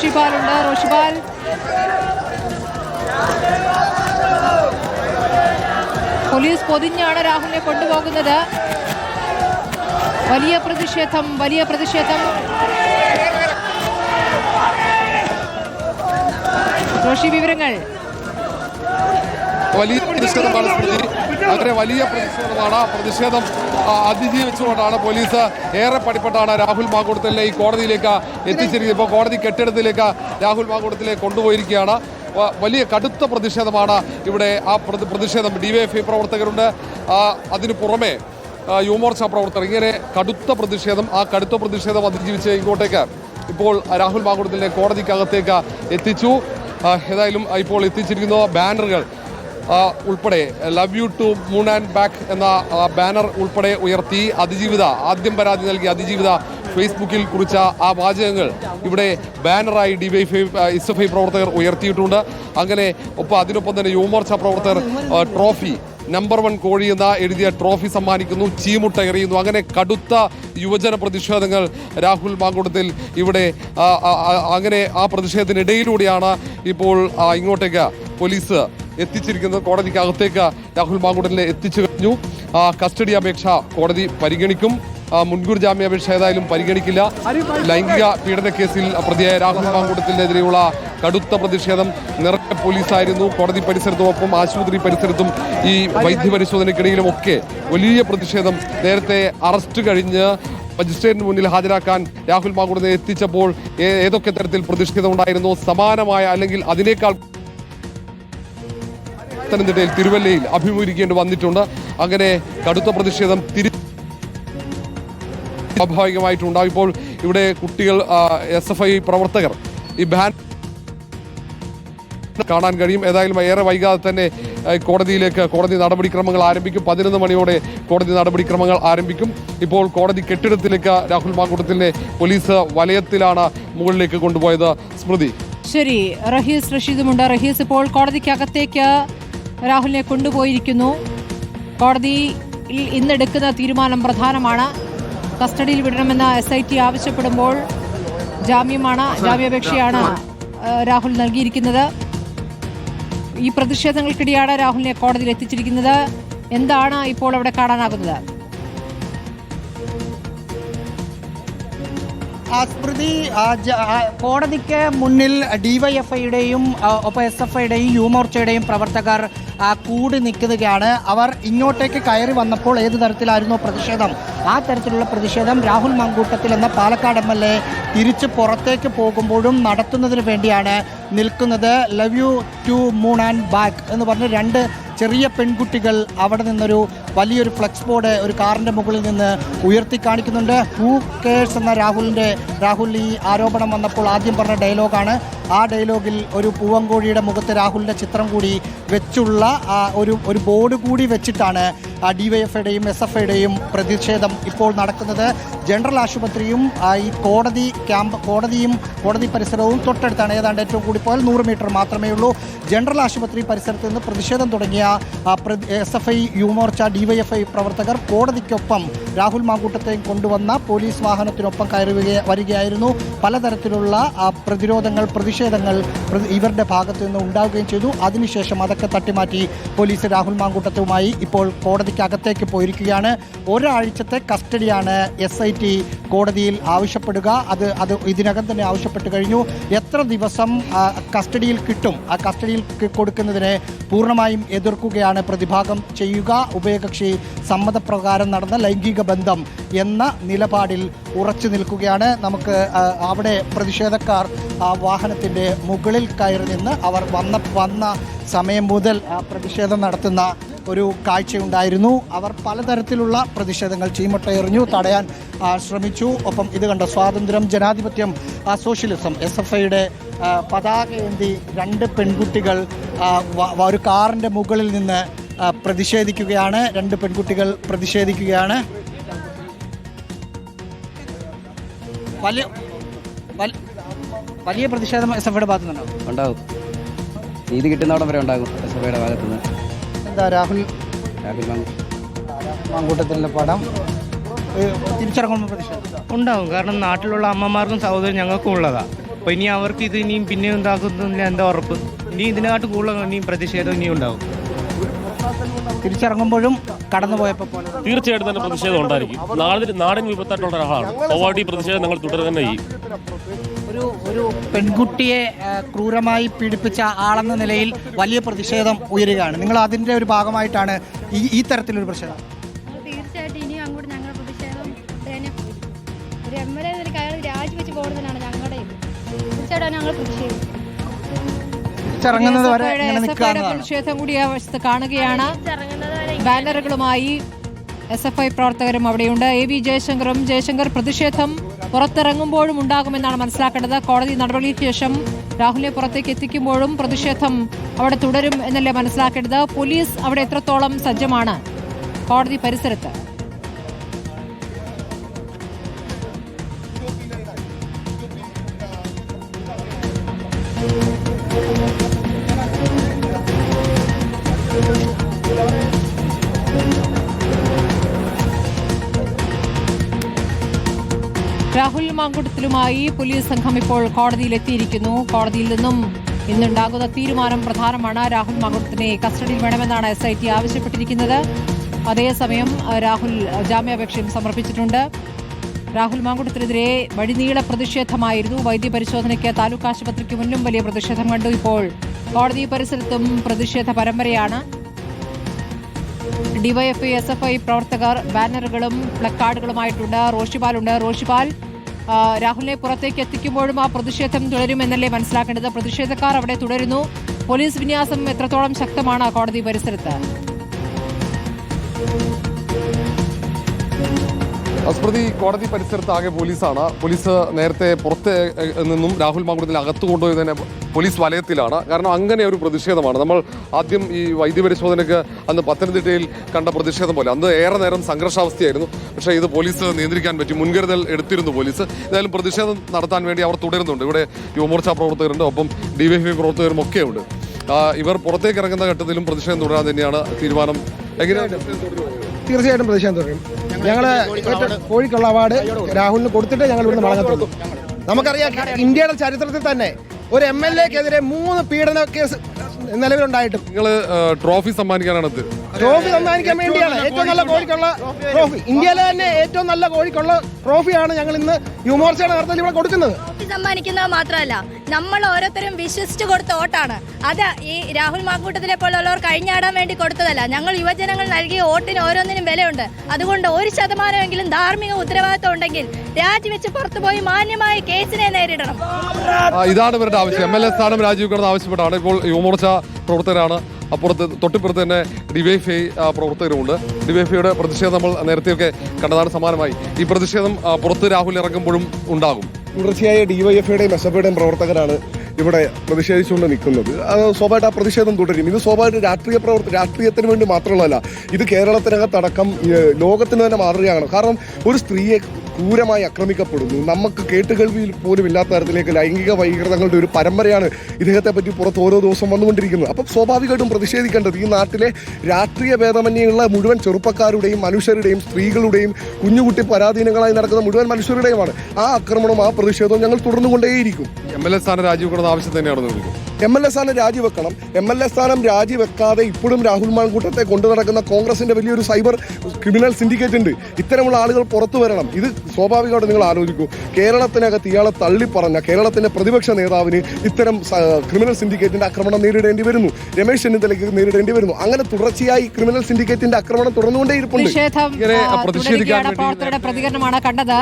റോഷിപാലുണ്ട്. Roshipal, police പൊതിഞ്ഞാണ് രാഹുലിനെ കൊണ്ടുപോകുന്നത്. വലിയ പ്രതിഷേധം. റോഷി, വിവരങ്ങൾ. വലിയ പ്രതിഷേധമാണ് സ്മൃതി, അങ്ങനെ വലിയ പ്രതിഷേധമാണ്. പ്രതിഷേധം അതിജീവിച്ചുകൊണ്ടാണ് പോലീസ് ഏറെ പണിപ്പെട്ടാണ് രാഹുൽ മാങ്കൂട്ടത്തിലെ ഈ കോടതിയിലേക്ക് എത്തിച്ചിരിക്കുന്നത്. ഇപ്പോൾ കോടതി കെട്ടിടത്തിലേക്ക് രാഹുൽ മാങ്കൂട്ടത്തിലെ കൊണ്ടുപോയിരിക്കുകയാണ്. വലിയ കടുത്ത പ്രതിഷേധമാണ് ഇവിടെ. ആ പ്രതിഷേധം ഡിവൈഎഫ്ഐ പ്രവർത്തകരുണ്ട്, അതിനു പുറമെ യുവമോർച്ച പ്രവർത്തകർ. ഇങ്ങനെ കടുത്ത പ്രതിഷേധം. ആ കടുത്ത പ്രതിഷേധം അതിജീവിച്ച് ഇങ്ങോട്ടേക്ക് ഇപ്പോൾ രാഹുൽ മാങ്കൂട്ടത്തിലെ കോടതിക്കകത്തേക്ക് എത്തിച്ചു. ഏതായാലും ഇപ്പോൾ എത്തിച്ചിരിക്കുന്ന ബാനറുകൾ ഉൾപ്പെടെ love you to moon and back എന്ന ബാനർ ഉൾപ്പെടെ ഉയർത്തി ആദ്യം പരാതി നൽകി അതിജീവിത ഫേസ്ബുക്കിൽ കുറിച്ച ആ വാചകങ്ങൾ ഇവിടെ ബാനറായി ഡിവൈഎഫ്ഐ എസ്എഫ്ഐ പ്രവർത്തകർ ഉയർത്തിയിട്ടുണ്ട്. അങ്ങനെ അതിനൊപ്പം തന്നെ യുവമോർച്ച പ്രവർത്തകർ ട്രോഫി നമ്പർ 1 കോഴി എന്ന എഴുതിയ ട്രോഫി സമ്മാനിക്കുന്നു, ചീമുട്ട എറിയുന്നു. അങ്ങനെ കടുത്ത യുവജന പ്രതിഷേധങ്ങൾ രാഹുൽ മാങ്കൂട്ടത്തിൽ ഇവിടെ. അങ്ങനെ ആ പ്രതിഷേധത്തിനിടയിലൂടെയാണ് ഇപ്പോൾ ഇങ്ങോട്ടേക്ക് പോലീസ് എത്തിച്ചിരിക്കുന്നത്. കോടതിക്കകത്തേക്ക് രാഹുൽ മാങ്കൂട്ടത്തിനെ എത്തിച്ചു കഴിഞ്ഞു. കസ്റ്റഡി അപേക്ഷ കോടതി പരിഗണിക്കും. മുൻകൂർ ജാമ്യാപേക്ഷ ഏതായാലും പരിഗണിക്കില്ല. ലൈംഗിക പീഡന കേസിൽ പ്രതിയായ രാഹുൽ മാങ്കൂട്ടത്തിനെതിരെയുള്ള കടുത്ത പ്രതിഷേധം നിറഞ്ഞ പോലീസായിരുന്നു. കോടതി പരിസരത്തുമൊപ്പം ആശുപത്രി പരിസരത്തും ഈ വൈദ്യപരിശോധനയ്ക്കിടയിലും ഒക്കെ വലിയ പ്രതിഷേധം. നേരത്തെ അറസ്റ്റ് കഴിഞ്ഞ് മജിസ്ട്രേറ്റിന് മുന്നിൽ ഹാജരാക്കാൻ രാഹുൽ മാങ്കൂട്ടത്തിനെ എത്തിച്ചപ്പോൾ ഏതൊക്കെ തരത്തിൽ പ്രതിഷേധം ഉണ്ടായിരുന്നു, സമാനമായ അല്ലെങ്കിൽ അതിനേക്കാൾ പത്തനംതിട്ടയിൽ തിരുവല്ലയിൽ അഭിമുഖീകരിക്കേണ്ടി വന്നിട്ടുണ്ട്. അങ്ങനെ കടുത്ത പ്രതിഷേധം സ്വാഭാവികമായിട്ടുണ്ടാകും. ഇപ്പോൾ ഇവിടെ കുട്ടികൾ, എസ്എഫ്ഐ പ്രവർത്തകർ ഈ ബാൻ കാണാൻ കഴിയും. ഏതായാലും ഏറെ വൈകാതെ തന്നെ കോടതി നടപടിക്രമങ്ങൾ ആരംഭിക്കും. 11 മണിയോടെ കോടതി നടപടിക്രമങ്ങൾ ആരംഭിക്കും. ഇപ്പോൾ കോടതി കെട്ടിടത്തിലേക്ക് രാഹുൽ മാങ്കൂട്ടത്തിനെ പോലീസ് വലയത്തിലാണ് മുകളിലേക്ക് കൊണ്ടുപോയത്. സ്മൃതി. ശരി, റഹീസ് റഷീദുമുണ്ട്. റഹീസ്, ഇപ്പോൾ കോടതിക്കകത്തേക്ക് രാഹുലിനെ കൊണ്ടുപോയിരിക്കുന്നു. കോടതിയിൽ ഇന്നെടുക്കുന്ന തീരുമാനം പ്രധാനമാണ്. കസ്റ്റഡിയിൽ വിടണമെന്ന് SIT ആവശ്യപ്പെടുമ്പോൾ ജാമ്യാപേക്ഷയാണ് രാഹുൽ നൽകിയിരിക്കുന്നത്. ഈ പ്രതിഷേധങ്ങൾക്കിടെയാണ് രാഹുലിനെ കോടതിയിൽ എത്തിച്ചിരിക്കുന്നത്. എന്താണ് ഇപ്പോൾ അവിടെ കാണാനാകുന്നത്? സ്മൃതി, കോടതിക്ക് മുന്നിൽ ഡിവൈഎഫ്ഐയുടെയും ഒപ്പം SFIയുടെയും യുവമോർച്ചയുടെയും പ്രവർത്തകർ കൂടി നിൽക്കുകയാണ്. അവർ ഇങ്ങോട്ടേക്ക് കയറി വന്നപ്പോൾ ഏത് തരത്തിലായിരുന്നു പ്രതിഷേധം, ആ തരത്തിലുള്ള പ്രതിഷേധം രാഹുൽ മാങ്കൂട്ടത്തിൽ എന്ന പാലക്കാട് MLA തിരിച്ച് പുറത്തേക്ക് പോകുമ്പോഴും നടത്തുന്നതിന് വേണ്ടിയാണ് നിൽക്കുന്നത്. Love you to moon and back എന്ന് പറഞ്ഞ് 2 ചെറിയ പെൺകുട്ടികൾ അവിടെ നിന്നൊരു വലിയൊരു ഫ്ലെക്സ് ബോർഡ് ഒരു കാറിൻ്റെ മുകളിൽ നിന്ന് ഉയർത്തി കാണിക്കുന്നുണ്ട്. ഹൂ കേഴ്സ് എന്ന രാഹുൽ ഈ ആരോപണം വന്നപ്പോൾ ആദ്യം പറഞ്ഞ ഡയലോഗാണ്. ആ ഡയലോഗിൽ ഒരു പൂവങ്കോഴിയുടെ മുഖത്ത് രാഹുലിൻ്റെ ചിത്രം കൂടി വെച്ചുള്ള ഒരു ബോർഡ് കൂടി വെച്ചിട്ടാണ് ഡിവൈഎഫ്ഐയുടെയും SFIയുടെയും പ്രതിഷേധം ഇപ്പോൾ നടക്കുന്നത്. ജനറൽ ആശുപത്രിയും ഈ കോടതിയും കോടതി പരിസരവും തൊട്ടടുത്താണ്. ഏതാണ്ട് ഏറ്റവും കൂടി പോയാൽ 100 മീറ്റർ മാത്രമേ ഉള്ളൂ. ജനറൽ ആശുപത്രി പരിസരത്ത് നിന്ന് പ്രതിഷേധം തുടങ്ങിയ SFI, യുവമോർച്ച, DYFI പ്രവർത്തകർ കോടതിക്കൊപ്പം രാഹുൽ മാങ്കൂട്ടത്തെയും കൊണ്ടുവന്ന പോലീസ് വാഹനത്തിനൊപ്പം വരികയായിരുന്നു. പലതരത്തിലുള്ള പ്രതിഷേധങ്ങൾ ഇവരുടെ ഭാഗത്തു നിന്ന് ഉണ്ടാവുകയും ചെയ്തു. അതിനുശേഷം അതൊക്കെ തട്ടിമാറ്റി പോലീസ് രാഹുൽ മാങ്കൂട്ടത്തുമായി ഇപ്പോൾ കോടതിക്കകത്തേക്ക് പോയിരിക്കുകയാണ്. ഒരാഴ്ചത്തെ കസ്റ്റഡിയാണ് SIT കോടതിയിൽ ആവശ്യപ്പെടുക. അത് ഇതിനകം തന്നെ ആവശ്യപ്പെട്ട് കഴിഞ്ഞു. എത്ര ദിവസം കസ്റ്റഡിയിൽ കിട്ടും, ആ കസ്റ്റഡിയിൽ കൊടുക്കുന്നതിനെ പൂർണ്ണമായും എതിർക്കുകയാണ് പ്രതിഭാഗം ചെയ്യുക. ഉഭയകക്ഷി സമ്മതപ്രകാരം നടന്ന ലൈംഗിക ബന്ധം എന്ന നിലപാടിൽ ഉറച്ചു നിൽക്കുകയാണ്. നമുക്ക് അവിടെ പ്രതിഷേധക്കാർ വാഹനത്തിൻ്റെ മുകളിൽ കയറി നിന്ന് അവർ വന്ന സമയം മുതൽ പ്രതിഷേധം നടത്തുന്ന ഒരു കാഴ്ചയുണ്ടായിരുന്നു. അവർ പലതരത്തിലുള്ള പ്രതിഷേധങ്ങൾ ചീമട്ട എറിഞ്ഞു, തടയാൻ ശ്രമിച്ചു. ഒപ്പം ഇത് കണ്ട സ്വാതന്ത്ര്യം, ജനാധിപത്യം, സോഷ്യലിസം, SFIയുടെ പതാക ഏന്തി 2 പെൺകുട്ടികൾ ഒരു കാറിൻ്റെ മുകളിൽ നിന്ന് പ്രതിഷേധിക്കുകയാണ്. 2 പെൺകുട്ടികൾ പ്രതിഷേധിക്കുകയാണ്. വലിയ പ്രതിഷേധം SFIയുടെ ഭാഗത്തുനിന്നുണ്ടാവും. ഉണ്ടാകും, നീതി കിട്ടുന്നവിടം വരെ ഉണ്ടാകും SFIയുടെ ഭാഗത്തുനിന്ന്. എന്താ രാഹുൽ മാങ്കൂട്ടത്തിൻ്റെ പടം തിരിച്ചിറങ്ങുമ്പോൾ പ്രതിഷേധം ഉണ്ടാകും. കാരണം നാട്ടിലുള്ള അമ്മമാർക്കും സഹോദരൻ ഞങ്ങൾക്കും ഉള്ളതാണ്. അപ്പോൾ ഇനി അവർക്ക് ഇത് ഇനിയും പിന്നെ ഉണ്ടാക്കുന്നില്ല എന്താ ഉറപ്പ്? ഇനി ഇതിനകത്ത് കൂടുതൽ ഇനിയും പ്രതിഷേധം ഇനിയും ഉണ്ടാവും. തിരിച്ചിറങ്ങുമ്പോഴും കടന്നുപോയപ്പോൾ പോലെ തീർച്ചയായിട്ടും തന്നെ പ്രതിഷേധം ഉണ്ടായിരിക്കും. നാടൻ വിപത്തായിട്ടുള്ള ഒരാളാണ്. സ്വാഭാവിക പ്രതിഷേധം ഞങ്ങൾ തുടരുക തന്നെ ചെയ്യും. ഒരു പെൺകുട്ടിയെ ക്രൂരമായി പീഡിപ്പിച്ച ആളെന്ന നിലയിൽ വലിയ പ്രതിഷേധം ഉയരുകയാണ്. നിങ്ങൾ അതിൻ്റെ ഒരു ഭാഗമായിട്ടാണ് ഈ തരത്തിലൊരു പ്രതിഷേധം? തീർച്ചയായിട്ടും ഇനിയും അങ്ങോട്ട് ഞങ്ങളുടെ പ്രതിഷേധം ഒരു MLA കയറി രാജിവെച്ച് പോകുന്നതിനാണ് ഞങ്ങളുടെ തീർച്ചയായിട്ടും ഞങ്ങൾ പ്രതിഷേധിക്കും. ഇറങ്ങുന്നത് വരെ പ്രതിഷേധം കൂടി അവസ്ഥ കാണുകയാണ്. ബാനറുകളുമായി SFI പ്രവർത്തകരും അവിടെയുണ്ട്. AV ജയശങ്കറും. ജയശങ്കർ, പ്രതിഷേധം പുറത്തിറങ്ങുമ്പോഴും ഉണ്ടാകുമെന്നാണ് മനസ്സിലാക്കേണ്ടത്. കോടതി നടപടിക്ക് ശേഷം രാഹുലിനെ പുറത്തേക്ക് എത്തിക്കുമ്പോഴും പ്രതിഷേധം അവിടെ തുടരും എന്നല്ലേ മനസ്സിലാക്കേണ്ടത്. പോലീസ് അവിടെ എത്രത്തോളം സജ്ജമാണ് കോടതി പരിസരത്ത്? രാഹുൽ മാങ്കുട്ടത്തിലുമായി പോലീസ് സംഘം ഇപ്പോൾ കോടതിയിൽ എത്തിയിരിക്കുന്നു. കോടതിയിൽ നിന്നും ഇന്നുണ്ടാകുന്ന തീരുമാനം പ്രധാനമാണ്. രാഹുൽ മാങ്കുട്ടത്തിനെ കസ്റ്റഡിയിൽ വേണമെന്നാണ് SIT ആവശ്യപ്പെട്ടിരിക്കുന്നത്. അതേസമയം രാഹുൽ ജാമ്യാപേക്ഷയും സമർപ്പിച്ചിട്ടുണ്ട്. രാഹുൽ മാങ്കുട്ടത്തിനെതിരെ വഴിനീള പ്രതിഷേധമായിരുന്നു. വൈദ്യപരിശോധനയ്ക്ക് താലൂക്ക് ആശുപത്രിക്ക് മുന്നും വലിയ പ്രതിഷേധം കണ്ടു. ഇപ്പോൾ കോടതി പരിസരത്തും പ്രതിഷേധ പരമ്പരയാണ്. DYFI SFI പ്രവർത്തകർ ബാനറുകളും പ്ലക്കാർഡുകളുമായിട്ടുണ്ട്. റോഷിപാലുണ്ട്. റോഷിപാൽ, രാഹുലിനെ പുറത്തേക്ക് എത്തിക്കുമ്പോഴും ആ പ്രതിഷേധം തുടരുമെന്നല്ലേ മനസ്സിലാക്കേണ്ടത്? പ്രതിഷേധക്കാർ അവിടെ തുടരുന്നു. പോലീസ് വിന്യാസം എത്രത്തോളം ശക്തമാണ് കോടതി പരിസരത്ത്? സ്മൃതി, കോടതി പരിസരത്ത് ആകെ പോലീസാണ്. പോലീസ് നേരത്തെ പുറത്ത് നിന്നും രാഹുൽ മാങ്കുട്ടത്തിനെ അകത്ത് കൊണ്ടുപോയി തന്നെ പോലീസ് വലയത്തിലാണ്. കാരണം അങ്ങനെ ഒരു പ്രതിഷേധമാണ്. നമ്മൾ ആദ്യം ഈ വൈദ്യപരിശോധനയ്ക്ക് അന്ന് പത്തനംതിട്ടയിൽ കണ്ട പ്രതിഷേധം പോലെ അന്ന് ഏറെ നേരം സംഘർഷാവസ്ഥയായിരുന്നു. പക്ഷേ ഇത് പോലീസ് നിയന്ത്രിക്കാൻ പറ്റി, മുൻകരുതൽ എടുത്തിരുന്നു പോലീസ്. ഏതായാലും പ്രതിഷേധം നടത്താൻ വേണ്ടി അവർ തുടരുന്നുണ്ട്. ഇവിടെ യുവമോർച്ച പ്രവർത്തകരുണ്ട്, ഒപ്പം DYFI പ്രവർത്തകരും ഒക്കെ ഉണ്ട്. ഇവർ പുറത്തേക്ക് ഇറങ്ങുന്ന ഘട്ടത്തിലും പ്രതിഷേധം തുടരാൻ തന്നെയാണ് തീരുമാനം. എങ്ങനെയാണ്? തീർച്ചയായിട്ടും പ്രതിഷേധം തുടരും. ഞങ്ങൾ കോഴിക്കുള്ള അവാർഡ് രാഹുലിന് കൊടുത്തിട്ട് ഞങ്ങൾ ഇവിടുന്ന് മടങ്ങത്തുള്ളൂ. നമുക്കറിയാം, ഇന്ത്യയുടെ ചരിത്രത്തിൽ തന്നെ ഒരു MLA-ക്കെതിരെ 3 പീഡന കേസ് നിലവിലുണ്ടായിട്ടും നിങ്ങൾ ട്രോഫി സമ്മാനിക്കാനാണ് ട്രോഫി സമ്മാനിക്കാൻ വേണ്ടിയാണ്. ഏറ്റവും നല്ല കോഴിക്കുള്ള ട്രോഫി, ഇന്ത്യയിലെ തന്നെ ഏറ്റവും നല്ല കോഴിക്കുള്ള ട്രോഫിയാണ് ഞങ്ങൾ ഇന്ന് യുവമോർച്ചയുടെ നേതൃത്വത്തിൽ ഇവിടെ കൊടുക്കുന്നത്. സമ്മാനിക്കുന്നത് മാത്രമല്ല, നമ്മൾ ഓരോരുത്തരും വിശ്വസിച്ച് കൊടുത്ത വോട്ടാണ് അത്. ഈ രാഹുൽ മാങ്കൂട്ടത്തിനെ പോലുള്ളവർ കഴിഞ്ഞാടാൻ വേണ്ടി കൊടുത്തതല്ല. ഞങ്ങൾ യുവജനങ്ങൾ നൽകിയ വോട്ടിന് ഓരോന്നിനും വിലയുണ്ട്. അതുകൊണ്ട് 1% ധാർമ്മിക ഉത്തരവാദിത്വം ഉണ്ടെങ്കിൽ രാജിവെച്ച് പുറത്തുപോയി മാന്യമായ കേസിനെ നേരിടണം. ഇതാണ് ഇവരുടെ ആവശ്യം. MLA സ്ഥാനം രാജിവെക്കണമെന്ന് ആവശ്യപ്പെട്ടാണ് ഇപ്പോൾ യുവമോർച്ച പ്രവർത്തകരാണ്. അപ്പുറത്ത് തൊട്ടിപ്പുറത്ത് തന്നെ DYFI പ്രവർത്തകരുമുണ്ട്. DYFIയുടെ പ്രതിഷേധം നമ്മൾ നേരത്തെയൊക്കെ കണ്ടതാണ്. സമാനമായി ഈ പ്രതിഷേധം പുറത്ത് രാഹുൽ ഇറങ്ങുമ്പോഴും ഉണ്ടാകും. തുടർച്ചയായ DYFIയുടെയും SFIയുടെയും പ്രവർത്തകരാണ് ഇവിടെ പ്രതിഷേധിച്ചുകൊണ്ട് നിൽക്കുന്നത്. അത് സ്വാഭാവികമായിട്ട് ആ പ്രതിഷേധം തുടരും. ഇത് സ്വാഭാവികമായിട്ട് രാഷ്ട്രീയത്തിന് വേണ്ടി മാത്രമുള്ളതല്ല, ഇത് കേരളത്തിനകത്തടക്കം ലോകത്തിന് തന്നെ മാതൃകയാണ്. കാരണം ഒരു സ്ത്രീയെ ക്രൂരമായി ആക്രമിക്കപ്പെടുന്നു. നമുക്ക് കേട്ടുകേൾവിയിൽ പോലും ഇല്ലാത്ത തരത്തിലേക്ക് ലൈംഗിക വൈകൃതങ്ങളുടെ ഒരു പരമ്പരയാണ് ഇദ്ദേഹത്തെ പറ്റി പുറത്ത് ഓരോ ദിവസം വന്നുകൊണ്ടിരിക്കുന്നത്. അപ്പം സ്വാഭാവികമായിട്ടും പ്രതിഷേധിക്കേണ്ടത് ഈ നാട്ടിലെ രാഷ്ട്രീയ ഭേദമന്യുള്ള മുഴുവൻ ചെറുപ്പക്കാരുടെയും മനുഷ്യരുടെയും സ്ത്രീകളുടെയും കുഞ്ഞുകുട്ടി പരാധീനങ്ങളായി നടക്കുന്ന മുഴുവൻ മനുഷ്യരുടെയുമാണ്. ആ ആക്രമണവും ആ പ്രതിഷേധവും ഞങ്ങൾ തുടർന്നുകൊണ്ടേയിരിക്കും. MLA സ്ഥാനം രാജിവെക്കണം ആവശ്യം തന്നെയാണ് നിങ്ങൾക്ക്? MLA സ്ഥാനം രാജിവെക്കണം. MLA സ്ഥാനം രാജിവെക്കാതെ ഇപ്പോഴും രാഹുൽ മാങ്കൂട്ടത്തെ കൊണ്ടു നടക്കുന്ന കോൺഗ്രസിന്റെ വലിയൊരു സൈബർ ക്രിമിനൽ സിൻഡിക്കേറ്റ് ഉണ്ട്. ഇത്തരമുള്ള ആളുകൾ പുറത്തു വരണം. ഇത് സ്വാഭാവികമായിട്ട് നിങ്ങൾ ആലോചിക്കൂ, കേരളത്തിനകത്ത് ഇയാളെ തള്ളിപ്പറഞ്ഞ കേരളത്തിന്റെ പ്രതിപക്ഷ നേതാവിന് ഇത്തരം ക്രിമിനൽ സിൻഡിക്കേറ്റിന്റെ ആക്രമണം നേരിടേണ്ടി വരുന്നു. രമേശ് ചെന്നിത്തലയ്ക്ക് നേരിടേണ്ടി വരുന്നു. അങ്ങനെ തുടർച്ചയായി ക്രിമിനൽ സിൻഡിക്കേറ്റിന്റെ ആക്രമണം തുടർന്നുകൊണ്ടേയിരിപ്പുണ്ട്. പ്രതികരണമാണ് കണ്ടത്.